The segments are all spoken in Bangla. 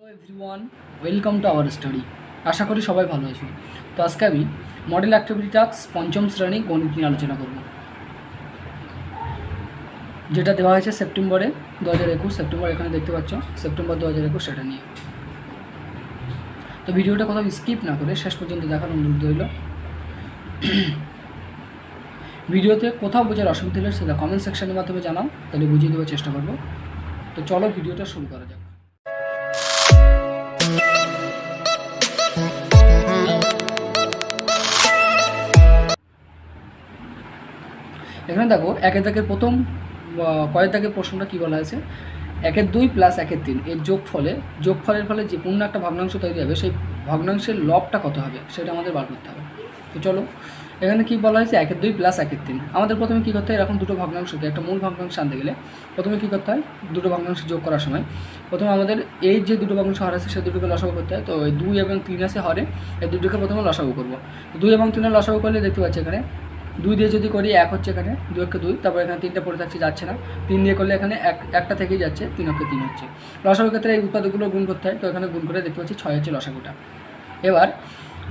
Hello everyone, welcome to our study. আশা করি সবাই ভালো আছো। তো আজকে আমি মডেল অ্যাক্টিভিটি টাস্ক পঞ্চম শ্রেণী গণিত নিয়ে আলোচনা করব, যেটা দেওয়া হয়েছে সেপ্টেম্বরে 2021। সেপ্টেম্বর এখানে দেখতে পাচ্ছ, সেপ্টেম্বর 2021 সেটা নিয়ে। তো ভিডিওটা কোথাও স্কিপ না করে শেষ পর্যন্ত দেখার অনুরোধ রইল। ভিডিওতে কোথাও বোঝার অসুবিধা হলে সেটা কমেন্ট সেকশনের মাধ্যমে জানাও, তাহলে বুঝিয়ে দেওয়ার চেষ্টা করবো। তো চলো ভিডিওটা শুরু করা যাক। এখানে দেখো একের দাগের প্রথম কয়ের দাগের প্রশ্নটা কী বলা আছে, 1/2 প্লাস 1/3 এর যোগফলের ফলে যে পূর্ণ একটা ভগ্নাংশ তৈরি হবে, সেই ভগ্নাংশের লবটা কত হবে সেটা আমাদের বার করতে হবে। তো চলো, এখানে কী বলা হয়েছে 1/2 প্লাস 1/3। আমাদের প্রথমে কী করতে হয়, এরকম দুটো ভগ্নাংশকে একটা মূল ভগ্নাংশ আনতে গেলে প্রথমে কী করতে হয়, দুটো ভগ্নাংশ যোগ করার সময় প্রথমে আমাদের এই যে দুটো ভগ্নাংশ হর আছে সেই দুটোকে লসাগু করতে হয়। তো এই 2 এবং 3 আছে হরে, এই দুটোকে প্রথমে লসাগু করবো। 2 এবং 3 লসাগু করলে দেখতে পাচ্ছি এখানে 2 দিয়ে যদি করি 1 হচ্ছে, এখানে 2 একে 2, তারপর এখানে 3টা পড়ে থাকছে, যাচ্ছে না। 3 দিয়ে করলে এখানে একটা থেকেই যাচ্ছে, 3 একে 3 হচ্ছে। লসাগুর ক্ষেত্রে এই উৎপাদকগুলো গুণ করতে হয়, তো এখানে গুণ করে দেখতে পাচ্ছি 6 হচ্ছে লসাগুটা। এবার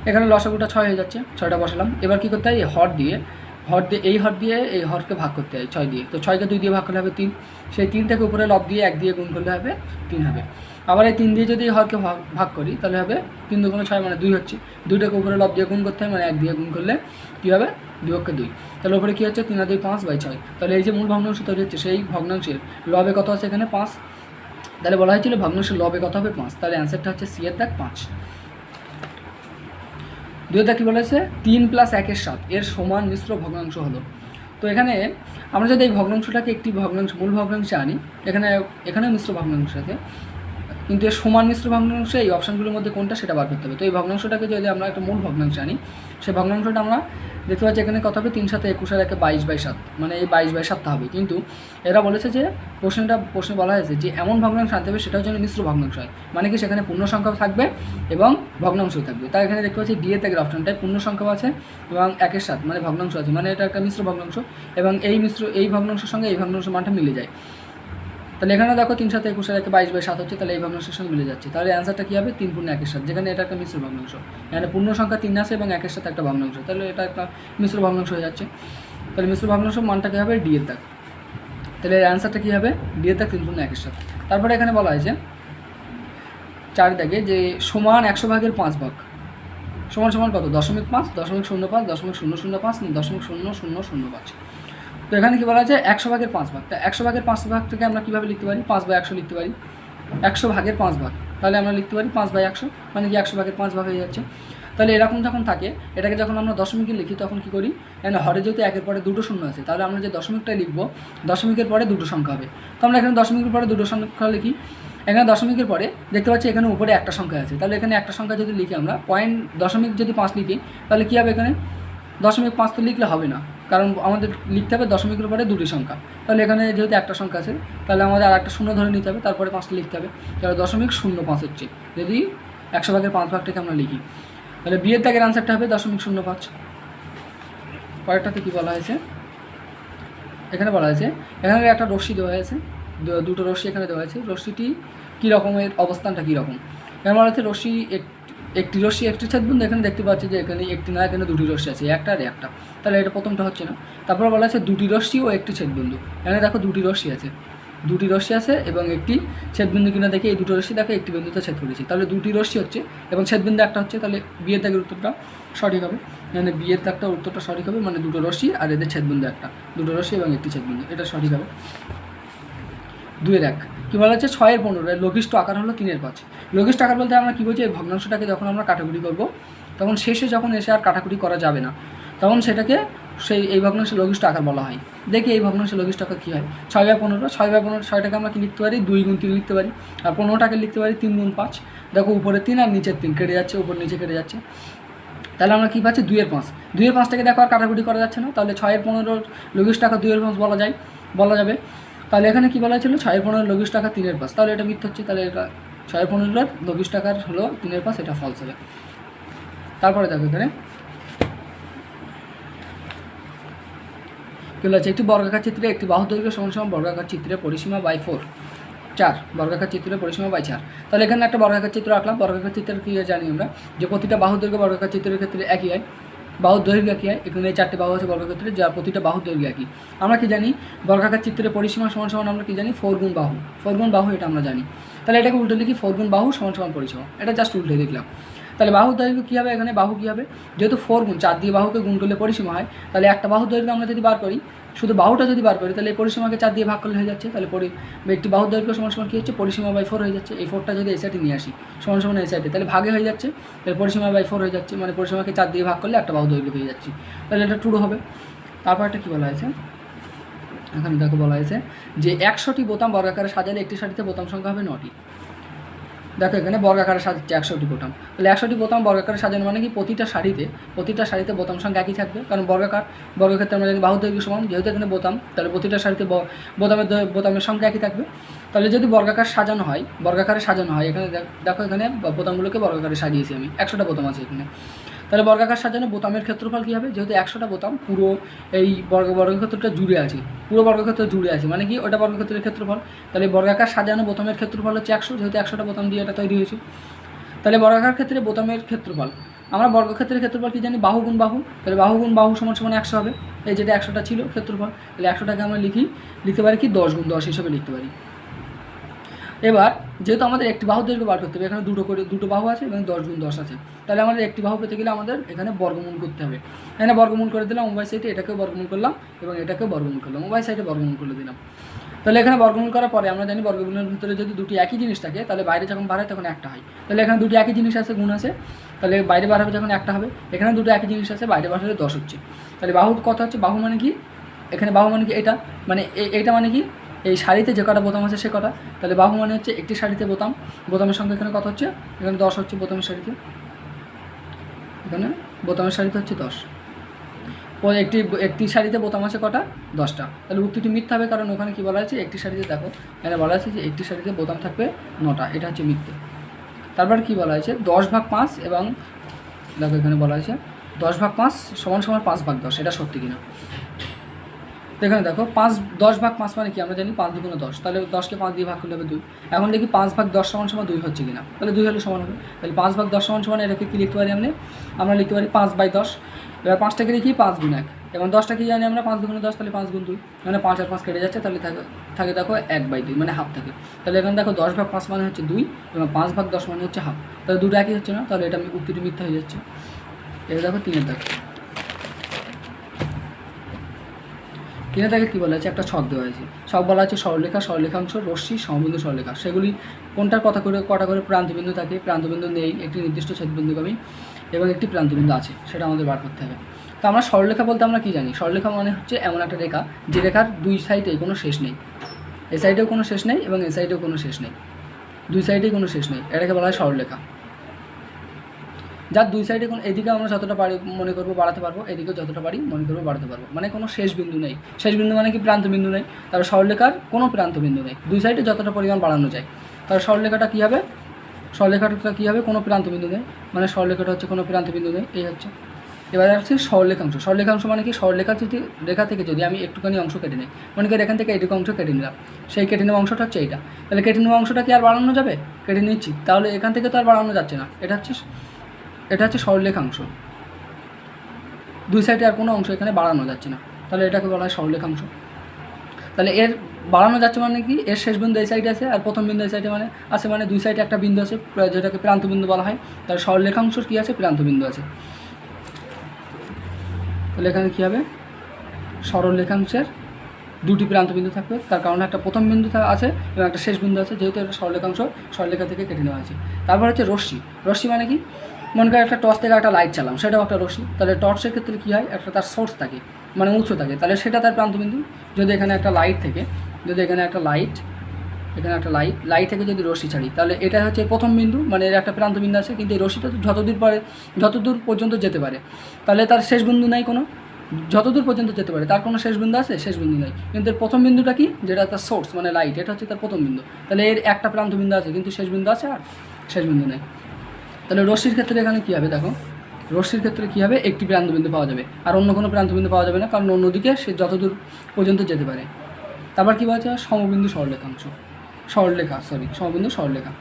এখানে লসাগুটা 6 হয়ে যাচ্ছে, 6টা বসালাম। এবার কী করতে হয়, এই হর দিয়ে এই হরকে ভাগ করতে হয় 6 দিয়ে। তো 6কে 2 দিয়ে ভাগ করলে হবে 3, সেই 3টাকে উপরে লব দিয়ে 1 দিয়ে গুণ করলে হবে 3 হবে। আবার এই 3 দিয়ে যদি এই হরকে ভাগ করি তাহলে হবে 3 2 6 মানে 2 হচ্ছে। 2টাকে উপরে লব দিয়ে গুণ করতে হয়, মানে 1 দিয়ে গুণ করলে কী হবে, 2 একে 2। তাহলে উপরে কী হচ্ছে, 3 আর 2 5/6। তাহলে এই যে মূল ভগ্নাংশ তৈরি হচ্ছে, সেই ভগ্নাংশের লবে কত আছে এখানে 5। তাহলে বলা হয়েছিল ভগ্নাংশের লবে কত হবে 5। তাহলে অ্যান্সারটা হচ্ছে সি এর দাগ 5। দুইটা কী বলেছে, 3 প্লাস 1 7 এর সমান মিশ্র ভগ্নাংশ হলো। তো এখানে আমরা যদি এই ভগ্নাংশটাকে একটি মূল ভগ্নাংশে আনি, এখানে মিশ্র ভগ্নাংশ আছে, কিন্তু এর সমান মিশ্র ভগ্নাংশ এই অপশানগুলোর মধ্যে কোনটা সেটা বার করতে হবে। তো এই ভগ্নাংশটাকে যদি আমরা একটা মূল ভগ্নাংশে আনি, সেই ভগ্নাংশটা আমরা দেখতে পাচ্ছি এখানে কত হবে, 3 7 21 আর 1 22/7, মানে এই 22/7টা হবে। কিন্তু এরা বলেছে যে প্রশ্নে বলা হয়েছে যে এমন ভগ্নাংশ আনতে হবে সেটা হচ্ছে মিশ্র ভগ্নাংশ হয়, মানে কি সেখানে পূর্ণ সংখ্যা থাকবে এবং ভগ্নাংশও থাকবে। তাই এখানে দেখতে পাচ্ছি ডি এর দাগের অপশানটায় পূর্ণ সংখ্যাও আছে এবং 1 7 মানে ভগ্নাংশ আছে, মানে এটা একটা মিশ্র ভগ্নাংশ এবং এই ভগ্নাংশের সঙ্গে এই ভগ্নাংশের মানটা মিলে যায়। তাহলে এখানে দেখো 3 7 21 আর 1 22/7 হচ্ছে, তাহলে এই ভগ্নাংশের সঙ্গে মিলে যাচ্ছে। তাহলে অ্যান্সারটা কী হবে, 3 পূর্ণ 1 7, যেখানে এটা একটা মিশ্র ভগ্নাংশ। এখানে পূর্ণ সংখ্যা 3 আছে এবং 1 7 একটা ভগ্নাংশ, তাহলে এটা একটা মিশ্র ভগ্নাংশ হয়ে যাচ্ছে। তাহলে মিশ্র ভগ্নাংশ মানটা কী হবে, ডি এর দাগ। তাহলে এর অ্যান্সারটা কী হবে, ডি এর দাগ 3 পূর্ণ 1 7। তারপরে এখানে বলা হয়েছে 4 দাগে যে সমান 100 ভাগের 5 ভাগ সমান সমান কত, 0.5 0.05 0.005 0.0005। তো এখানে কী বলা আছে, 100 ভাগের 5 ভাগ। তা 100 ভাগের 5 ভাগ থেকে আমরা কীভাবে লিখতে পারি, 5/100 লিখতে পারি। 100 ভাগের 5 ভাগ, তাহলে আমরা লিখতে পারি 5/100, মানে কি 100 ভাগের 5 ভাগ হয়ে যাচ্ছে। তাহলে এরকম যখন থাকে, এটাকে যখন আমরা দশমিকে লিখি তখন কী করি, হরে যেহেতু 1-এর পরে 2টো শূন্য আছে, তাহলে আমরা যে দশমিকটা লিখবো, দশমিকের পরে 2টো সংখ্যা হবে। তো আমরা এখানে দশমিকের পরে 2টো সংখ্যা লিখি। এখানে দশমিকের পরে দেখতে পাচ্ছি এখানে উপরে একটা সংখ্যা আছে, তাহলে এখানে একটা সংখ্যা যদি লিখি আমরা দশমিক যদি 5 লিখি, তাহলে কী হবে, এখানে 0.5 তো লিখলে হবে না, কারণ আমাদের লিখতে হবে দশমিকের পরে 2টি সংখ্যা। তাহলে এখানে যেহেতু একটা সংখ্যা আছে, তাহলে আমাদের আর একটা শূন্য ধরে নিতে হবে, তারপরে 5টা লিখতে হবে। তাহলে 0.05 হচ্ছে যদি 100 ভাগের 5 ভাগটাকে আমরা লিখি। তাহলে বিয়ের দাগের আনসারটা হবে 0.05। পরেরটাতে কী বলা হয়েছে, এখানে বলা হয়েছে এখানে একটা রশ্মি দেওয়া হয়েছে, দুটো রশ্মি এখানে দেওয়া হয়েছে। রশ্মিটি কী রকমের, অবস্থানটা কী রকম, এখানে বলা হচ্ছে রশ্মি একটি রশ্মি একটি ছেদবিন্দু। এখানে দেখতে পাচ্ছি যে এখানে একটি না, এখানে 2টি রশ্মি আছে, একটা আর একটা, তাহলে এটা প্রথমটা হচ্ছে না। তারপরে বলা আছে 2টি রশ্মি ও একটি ছেদবিন্দু। এখানে দেখো 2টি রশ্মি আছে এবং একটি ছেদবিন্দু কিনা দেখে এই দুটো রশ্মি দেখে একটি বিন্দুতে ছেদ করেছি, তাহলে 2টি রশ্মি হচ্ছে এবং ছেদবিন্দু একটা হচ্ছে, তাহলে বিয়ের দাগের উত্তরটা সঠিক হবে। এখানে বিয়ের দাগটা উত্তরটা সঠিক হবে, মানে 2টো রশ্মি আর এদের ছেদবিন্দু একটা, 2টো রশ্মি এবং একটি ছেদবিন্দু, এটা সঠিক হবে। 2-এর 1 কী বলা হচ্ছে, 6-এর 15 লঘিষ্ঠ আকার হলো 3-এর 5। লঘিষ্ঠ আকার বলতে আমরা কী বলছি, এই ভগ্নাংশটাকে যখন আমরা কাটাকুটি করব, তখন শেষে যখন এসে আর কাটাকুটি করা যাবে না, তখন সেটাকে এই ভগ্নাংশের লঘিষ্ঠ আকার বলা হয়। দেখি এই ভগ্নাংশের লঘিষ্ঠ আকার কী হয়, 6/15 6/15 আমরা কি লিখতে পারি, 2 গুণ 3 লিখতে পারি, আর 15টাকে লিখতে পারি 3 গুণ 5। দেখো উপরে 3 আর নিচের 3 কেটে যাচ্ছে, উপর নিচে কেটে যাচ্ছে, তাহলে আমরা কী পাচ্ছি, 2-এর 5। 2-এর 5টাকে দেখো আর কাটাকুটি করা যাচ্ছে না, তাহলে 6/15 লঘিষ্ঠ আকার 2-এর 5 বলা যাবে। তাহলে এখানে কী বলা হয়েছিল, 6/15 লঘিষ্ঠ আকার 3-এর 5, তাহলে এটা মিথ্যা হচ্ছে, তাহলে এটা 6/15 লঘিষ্ঠ আকার হলো 3-এর 5, এটা ফলস হবে। তারপরে দেখো এখানে কী বলা হচ্ছে, একটি বর্গাকার চিত্রে একটি বাহু দৈর্ঘ্য সমান বর্গাকার চিত্রে পরিসীমা বাই 4 4 বর্গাকার চিত্রের পরিসীমা বাই 4। তাহলে এখানে একটা বর্গাকার চিত্র আঁকলাম। বর্গাকার চিত্রের কী জানি আমরা যে প্রতিটা বাহুর দৈর্ঘ্য বর্গাকার চিত্রের ক্ষেত্রে একই হয়, বাহুর দৈর্ঘ্য একই হয়। এখানে 4টে বাহু আছে বর্গক্ষেত্রে, যা প্রতিটা বাহুর দৈর্ঘ্য একই। আমরা কি জানি বর্গাকার চিত্রের পরিসীমা সমান সমান আমরা কি জানি 4 গুণ বাহু। 4 গুণ বাহু এটা আমরা জানি। তাহলে এটাকে উল্টে লিখি 4 গুণ বাহু সমান সমান পরিসীমা। এটা জাস্ট উল্টে দেখলাম। তাহলে বাহুর দৈর্ঘ্য কী হবে, এখানে বাহু কী হবে, যেহেতু 4 গুণ 4 দিয়ে বাহুকে গুণ করলে পরিসীমা হয়, তাহলে একটা বাহুর দৈর্ঘ্য আমরা যদি বার করি, শুধু বাহুটা যদি বার করি, তাহলে এই পরিসীমাকে 4 দিয়ে ভাগ করলে হয়ে যাচ্ছে। তাহলে একটি বাহুর দৈর্ঘ্য সমান সমান কী হচ্ছে, পরিসীমা বাই 4 হয়ে যাচ্ছে। এই 4টা যদি এই সাইডে নিয়ে আসি সমান সমান এই সাইডে, তাহলে ভাগে হয়ে যাচ্ছে। তাহলে পরিসীমা বাই 4 হয়ে যাচ্ছে, মানে পরিসীমাকে 4 দিয়ে ভাগ করলে একটা বাহুর দৈর্ঘ্য পেয়ে যাচ্ছি। তাহলে এটা ট্রু হবে। তারপর একটা কী বলা হয়েছে, এখানে দেখো বলা হয়েছে যে 100টি বোতাম বর্গাকারে সাজালে একটি সারিতে বোতাম সংখ্যা হবে 9টি। দেখো এখানে বর্গাকারে সাজাচ্ছে 100টি বোতাম। তাহলে 100টি বোতাম বর্গাকারে সাজানো মানে কি প্রতিটা সারিতে বোতাম সংখ্যা একই থাকবে, কারণ বর্গক্ষেত্রে আমরা জানি বাহুর দৈর্ঘ্য সমান, যেহেতু এখানে বোতাম, তাহলে প্রতিটা সারিতে বোতামের সংখ্যা একই থাকবে। তাহলে যদি বর্গাকারে সাজানো হয়, এখানে দেখো এখানে বোতামগুলোকে বর্গাকারে সাজিয়েছি আমি, 100টা বোতাম আছে এখানে। তাহলে বর্গাকার সাজানো বোতামের ক্ষেত্রফল কী হবে, যেহেতু 100টা বোতাম পুরো এই বর্গক্ষেত্রটা জুড়ে আছে, পুরো বর্গক্ষেত্র জুড়ে আছে, মানে কি ওটা বর্গক্ষেত্রের ক্ষেত্রফল। তাহলে বর্গাকার সাজানো বোতামের ক্ষেত্রফল হচ্ছে 100, যেহেতু 100টা বোতাম দিয়ে এটা তৈরি হয়েছে। তাহলে বর্গাকার ক্ষেত্রে বোতামের ক্ষেত্রফল, আমরা বর্গক্ষেত্রের ক্ষেত্রফল কি জানি, বাহু গুণ বাহু। তাহলে বাহু গুণ বাহু সমান সমান 100 হবে। এই যেটা 100টা ছিল ক্ষেত্রফল, তাহলে 100টাকে আমরা লিখতে পারি কি 10 গুণ 10 হিসেবে লিখতে পারি। এবার যেহেতু আমাদের একটি বাহুর দৈর্ঘ্য বার করতে হবে, এখানে দুটো বাহু আছে এবং 10 গুণ 10 আছে, তাহলে আমাদের একটি বাহু পেতে গেলে আমাদের এখানে বর্গমূল করতে হবে। এখানে বর্গমূল করে দিলাম উভয় সাইডে, এটাকেও বর্গমূল করলাম এবং এটাকেও বর্গমূল করলাম, উভয় সাইডে বর্গমূল করে দিলাম। তাহলে এখানে বর্গমূল করার পরে আমরা জানি বর্গমূলের ভিতরে যদি দুটি একই জিনিস থাকে, তাহলে বাইরে যখন বার হয় তখন একটা হয়। তাহলে এখানে দুটি একই জিনিস আছে, গুণ আছে, তাহলে বাইরে বার হবে যখন একটা হবে। এখানে দুটো একই জিনিস আছে, বাইরে বার হলে 10 হচ্ছে। তাহলে বাহু কত হচ্ছে, বাহু মানে কি, এখানে বাহু মানে কি এটা, মানে এইটা মানে কি এই সারিতে যে কটা বোতাম আছে সে কটা। তাহলে বাহু মানে হচ্ছে একটি সারিতে বোতামের সংখ্যা এখানে কত হচ্ছে, এখানে 10 হচ্ছে বোতামের সারিতে, এখানে বোতামের সারিতে হচ্ছে 10। একটি সারিতে বোতাম আছে কটা, 10টা। তাহলে উক্তিটি মিথ্যা হবে, কারণ ওখানে কী বলা আছে, একটি সারিতে দেখো এখানে বলা আছে যে একটি সারিতে বোতাম থাকবে 9টা, এটা হচ্ছে মিথ্যে। তারপর কি বলা হয়েছে 10/5 এবং দেখো এখানে বলা আছে 10/5 সমান সমান 5/10, এটা সত্যি কিনা। এখানে দেখো 10/5 মানে কি, আমরা জানি 5 2 10, তাহলে 10কে 5 দিয়ে ভাগ করলে হবে 2। এখন দেখি 5/10 সমান সমান 2 হচ্ছে কিনা, তাহলে 2 হলে সমান হবে। তাহলে 5/10 সমান সমান এটাকে কী লিখতে পারি, আমরা লিখতে পারি 5/10। এবার 5টাকে লিখি 5 গুণ 1, এবং 10টা কি জানি আমরা 5 2 10, তাহলে 5 গুণ 2, মানে 5 আর 5 কেটে যাচ্ছে, তাহলে থাকে দেখো 1/2, মানে হাফ থাকে। তাহলে এখানে দেখো 10/5 মানে হচ্ছে 2 এবং 5/10 মানে হচ্ছে হাফ, তাহলে দুটো একই হচ্ছে না, তাহলে এটা উক্তিটি মিথ্যা হয়ে যাচ্ছে। এবার দেখো 3 দেখো 3 থেকে কী বলা আছে, একটা ছক দেওয়া হয়েছে। ছক বলা আছে সরলরেখা, সরলরেখাংশ, রশ্মি, সমবিন্দু সরলরেখা। সেগুলি কোনটার কটা করে প্রান্তবিন্দু থাকে, প্রান্তবিন্দু নেই, একটি নির্দিষ্ট ছেদবিন্দুগামী এবং একটি প্রান্তবিন্দু আছে, সেটা আমাদের বার করতে হবে। তো আমরা সরলরেখা বলতে আমরা কী জানি, সরলরেখা মানে হচ্ছে এমন একটা রেখা যে রেখার দুই সাইডে কোনো শেষ নেই, এই সাইডেও কোনো শেষ নেই এবং এই সাইডেও কোনো শেষ নেই, দুই সাইডেই কোনো শেষ নেই, এটাকে বলা হয় সরলরেখা। যার দুই সাইডে এদিকে আমরা যতটা পারি মনে করবো বাড়াতে পারবো, এদিকেও যতটা পারি মনে করবো বাড়াতে পারবো, মানে কোনো শেষ বিন্দু নেই। শেষ বিন্দু মানে কি, প্রান্তবিন্দু নেই। তার সরলরেখার কোনো প্রান্তবিন্দু নেই, দুই সাইডে যতটা পরিমাণ বাড়ানো যায়। তার সরলরেখাটা কী হবে, কোনো প্রান্তবিন্দু নেই, মানে সরলরেখাটা হচ্ছে কোনো প্রান্তবিন্দু নেই, এই হচ্ছে। এবার হচ্ছে সরলরেখাংশ। সরলরেখাংশ মানে কি, রেখা থেকে যদি আমি একটুখানি অংশ কেটে নিই, মনে করি এখান থেকে এইটুকু অংশ কেটে নিলাম, সেই কেটে নেওয়া অংশটা হচ্ছে এইটা, তাহলে কেটে নেওয়া অংশটা কি আর বাড়ানো যাবে, কেটে নিচ্ছি, তাহলে এখান থেকে তো আর বাড়ানো যাচ্ছে না, এটা হচ্ছে সরলরেখাংশ। দুই সাইডে আর কোনো অংশ এখানে বাড়ানো যাচ্ছে না, তাহলে এটাকে বলা হয় সরলরেখাংশ। তাহলে এর বাড়ানো যাচ্ছে মানে কি, এর শেষ বিন্দু এই সাইডে আছে আর প্রথম বিন্দু এই সাইডে মানে দুই সাইডে একটা বিন্দু আছে, যেটাকে প্রান্তবিন্দু বলা হয়। তাহলে সরলরেখাংশর কী আছে, প্রান্তবিন্দু আছে। তাহলে এখানে কী হবে, সরলরেখাংশের দুটি প্রান্তবিন্দু থাকবে, তার কারণে একটা প্রথম বিন্দু আছে এবং একটা শেষ বিন্দু আছে, যেহেতু এটা সরলরেখাংশ, সরলরেখা থেকে কেটে নেওয়া আছে। তারপর হচ্ছে রশ্মি। রশ্মি মানে কি, মনে করি একটা টর্চ থেকে একটা লাইট চালাম, সেটাও একটা রশ্মি। তাহলে টর্চের ক্ষেত্রে কী হয়, একটা তার সোর্স থাকে, মানে উৎস থাকে, তাহলে সেটা তার প্রান্তবিন্দু। যদি এখানে একটা লাইট থেকে, লাইট থেকে যদি রশ্মি ছাড়ি, তাহলে এটা হচ্ছে প্রথম বিন্দু, মানে এর একটা প্রান্তবিন্দু আছে, কিন্তু এই রশ্মিটা তো যতদূর পর্যন্ত যেতে পারে, তাহলে তার শেষ বিন্দু নাই কোনো, যতদূর পর্যন্ত যেতে পারে তার কোনো শেষ বিন্দু আছে, শেষ বিন্দু নেই। কিন্তু এর প্রথম বিন্দুটা কি, যেটা তার সোর্স মানে লাইট, এটা হচ্ছে তার প্রথম বিন্দু, তাহলে এর একটা প্রান্তবিন্দু আছে কিন্তু শেষ বিন্দু আছে আর শেষ বিন্দু নেই। তাহলে রশ্মির ক্ষেত্রে এখানে কী হবে, দেখো রশ্মির ক্ষেত্রে কী হবে, একটি প্রান্তবিন্দু পাওয়া যাবে আর অন্য কোনো প্রান্তবিন্দু পাওয়া যাবে না, কারণ অন্যদিকে সে যতদূর পর্যন্ত যেতে পারে। তারপর কী বলা হচ্ছে, সমবিন্দু সরলরেখাংশ। সরলরেখা, সমবিন্দু সরলরেখা।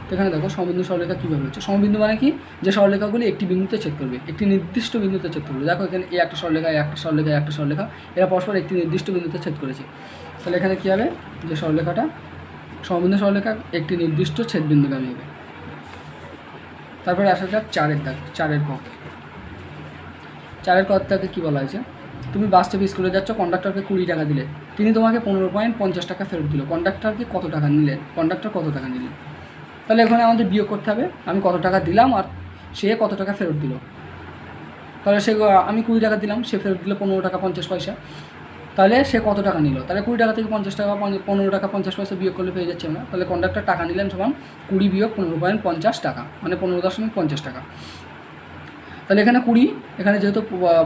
তো এখানে দেখো সমবিন্দু সরলরেখা কীভাবে হচ্ছে। সমবিন্দু মানে কি, যে সরলরেখাগুলি একটি বিন্দুতে ছেদ করবে, একটি নির্দিষ্ট বিন্দুতে ছেদ করবে। দেখো এখানে এই একটা সরলরেখা, একটা সরলরেখা, একটা সরলরেখা, এরা পরস্পর একটি নির্দিষ্ট বিন্দুতে ছেদ করেছে। তাহলে এখানে কী হবে, যে সরলরেখাটা সমবিন্দু সরলরেখা একটি নির্দিষ্ট ছেদবিন্দুগামী হবে। তারপরে আসা যাক 4-এর দাগ, 4-এর ক। 4-এর ক দাগে কী বলা হয়েছে, তুমি বাস চেপে স্কুলে যাচ্ছ, কন্ডাক্টরকে 20 টাকা দিলে, তিনি তোমাকে 15.50 টাকা ফেরত দিল। কন্ডাক্টরকে কত টাকা নিলেন, কন্ডাক্টর কত টাকা নিলেন। তাহলে এখানে আমাদের বিয়োগ করতে হবে, আমি কত টাকা দিলাম আর সে কত টাকা ফেরত দিল। তাহলে সে, আমি 20 টাকা দিলাম, সে ফেরত দিল 15 টাকা 50 পয়সা। তাহলে সে কত টাকা নিল, তাহলে 20 টাকা থেকে 50 টাকা, 15 টাকা 50 পয়সা বিয়োগ করলে পেয়ে যাচ্ছে আমরা। তাহলে কন্ডাক্টর টাকা নিলেন সমান 20 বিয়োগ 15.50 টাকা, মানে 15.50 টাকা। তাহলে এখানে 20, এখানে যেহেতু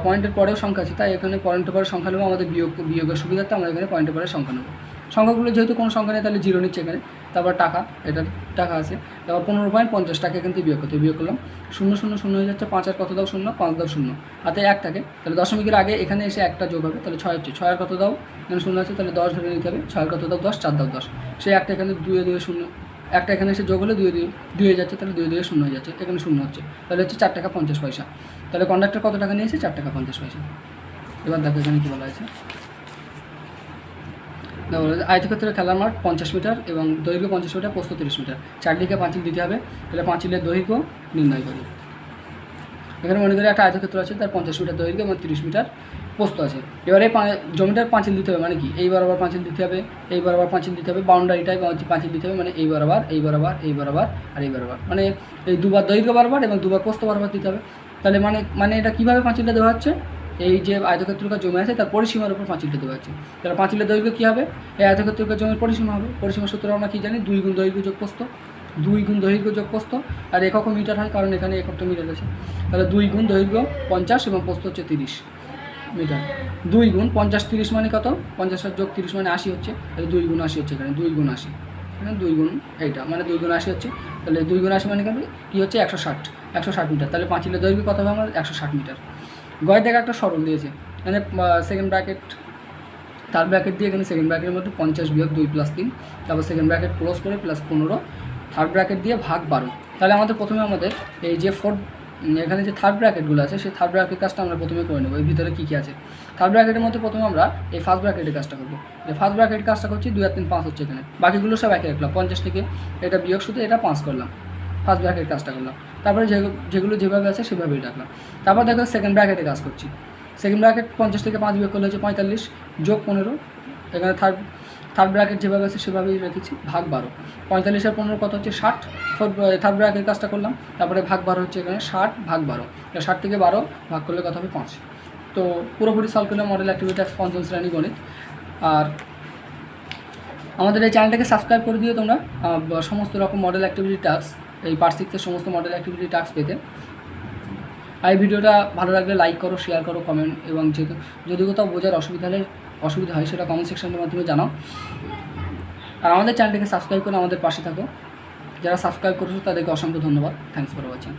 পয়েন্টের পরেও সংখ্যা আছে, তাই এখানে পয়েন্টের পরে সংখ্যা নেবো, আমাদের বিয়োগের সুবিধার্থে আমরা এখানে পয়েন্টের পরে সংখ্যা নেবো। সংখ্যাগুলো যেহেতু কোনো সংখ্যা নেই, তাহলে 0 নিচ্ছে এখানে। তারপর টাকা, এটা টাকা আছে, তারপর 15.50 টাকা এখান থেকে বিয়োগ করতে, বিয়োগ করলাম 0 0 0 হয়ে যাচ্ছে, 5 আর কত দাও 0, 5 দাও 0, হাতে 1 থাকে, তাহলে দশমিকের আগে এখানে এসে একটা যোগ হবে, তাহলে 6 হচ্ছে, 6 আর কত দাও, এখানে 0 আছে, তাহলে 10 ধরে নিতে হবে, 6 আর কত দাও 10, 4 দাও 10, সেই একটা এখানে 2 2 0, একটা এখানে এসে যোগ হলে 2 2 হয়ে যাচ্ছে, তাহলে 2 2 0 হয়ে যাচ্ছে, এখানে 0 হচ্ছে, তাহলে হচ্ছে 4 টাকা 50 পয়সা। তাহলে কন্ডাক্টর কত টাকা নিয়েছে, 4 টাকা 50 পয়সা। এবার দেখো এখানে কী বলা হয়েছে, দেখো আয়তক্ষেত্রের খেলার মাঠ 50 মিটার এবং দৈর্ঘ্য 50 মিটার, প্রস্থ 30 মিটার, চারদিকে পাঁচিল দিতে হবে। তাহলে পাঁচিলের দৈর্ঘ্য নির্ণয় করি। এখানে মনে করি একটা আয়তক্ষেত্র আছে, তার 50 মিটার দৈর্ঘ্য এবং 30 মিটার প্রস্থ আছে। এবারে জমিটার পাঁচিল দিতে হবে, মানে কি এই বরাবর পাঁচিল দিতে হবে, এই বরাবর পাঁচিল দিতে হবে, বাউন্ডারিটাই পাঁচিল দিতে হবে, মানে এই বরাবর, এই বরাবর, এই বরাবর আর এই বরাবর, মানে এই দুবার দৈর্ঘ্য বরাবর এবং দুবার প্রস্থ বরাবর দিতে হবে। তাহলে মানে এটা কীভাবে পাঁচিলটা দেওয়া হচ্ছে, এই যে আয়তক্ষেত্রকার জমি আছে তার পরিসীমার উপর পাঁচিলটা দেওয়া হচ্ছে। তাহলে পাঁচিলের দৈর্ঘ্য কী হবে, এই আয়তক্ষেত্রকার জমির পরিসীমা হবে। পরিসীমা সূত্র আমরা কী জানি, 2 গুণ দৈর্ঘ্য যোগ প্রস্থ, 2 গুণ দৈর্ঘ্য যোগ প্রস্থ, আর এককও মিটার হয় কারণ এখানে এককটা মিটার আছে। তাহলে 2 গুণ দৈর্ঘ্য 50 এবং প্রস্থ হচ্ছে 30 মিটার। 2 গুণ 50 30 মানে কত, 50 আর যোগ 30 মানে 80 হচ্ছে, তাহলে 2 গুণ 80 হচ্ছে, এখানে 2 গুণ 80, এখানে 2 গুণ এইটা মানে 2 গুণ 80 হচ্ছে। তাহলে 2 গুণ 80 মানে কী হচ্ছে, 160 মিটার। তাহলে পাঁচিলের দৈর্ঘ্য কত হবে আমার, 160 মিটার। গয় দেখা একটা সরল দিয়েছে, এখানে সেকেন্ড ব্র্যাকেট, থার্ড ব্র্যাকেট দিয়ে এখানে সেকেন্ড ব্র্যাকেটের মধ্যে 50 বিয়োগ 2 + 3, তারপর সেকেন্ড ব্র্যাকেট ক্লোজ করে +15, থার্ড ব্র্যাকেট দিয়ে ভাগ 12। তাহলে আমাদের প্রথমে আমাদের এই যে এখানে যে থার্ড ব্র্যাকেটগুলো আছে, সেই থার্ড ব্র্যাকেট কাজটা আমরা প্রথমে করে নেবো। এই ভিতরে কী কী আছে, থার্ড ব্র্যাকেটের মধ্যে প্রথমে আমরা এই ফার্স্ট ব্র্যাকেটের কাজটা করবো। এই ফার্স্ট ব্র্যাকেটের কাজটা করছি 2 আর 3 5 হচ্ছে, এখানে বাকিগুলো সব একই রাখলাম, 50 থেকে এটা বিয়োগ শুধু এটা 5 করলাম, ফার্স্ট ব্র্যাকেট কাজটা করলাম। তারপরে যেগুলো যেভাবে আছে সেভাবেই রাখলাম। তারপর দেখো সেকেন্ড ব্র্যাকেটে কাজ করছি, সেকেন্ড ব্র্যাকেট 50 থেকে 5 বিয়োগ করলে হচ্ছে 45 যোগ 15, এখানে থার্ড ব্র্যাকেট যেভাবে আছে সেভাবেই রেখেছি, ভাগ 12, 45 আর 15 কত হচ্ছে 60, থার্ড ব্র্যাকেট কাজটা করলাম, তারপরে ভাগ 12 হচ্ছে এখানে 60 ভাগ 12, 60 থেকে 12 ভাগ করলে কত হবে 5। তো পুরোপুরি সলভ করলে মডেল অ্যাক্টিভিটি পঞ্চম শ্রেণী গণিত। আর আমাদের এই চ্যানেলটাকে সাবস্ক্রাইব করে দিও তোমরা সমস্ত রকম মডেল অ্যাক্টিভিটি টাস্ক, এই পার্ট 6-এর সমস্ত মডেল অ্যাক্টিভিটি টাস্ক পেতে। আর এই ভিডিওটা ভালো লাগলে লাইক করো, শেয়ার করো, কমেন্ট, এবং যদি কোথাও বোঝার অসুবিধা হয় সেটা কমেন্ট সেকশনের মাধ্যমে জানাও। আর আমাদের চ্যানেলটাকে সাবস্ক্রাইব করে আমাদের পাশে থাকো। যারা সাবস্ক্রাইব করেছো তাদেরকে অসংখ্য ধন্যবাদ। Thanks for watching.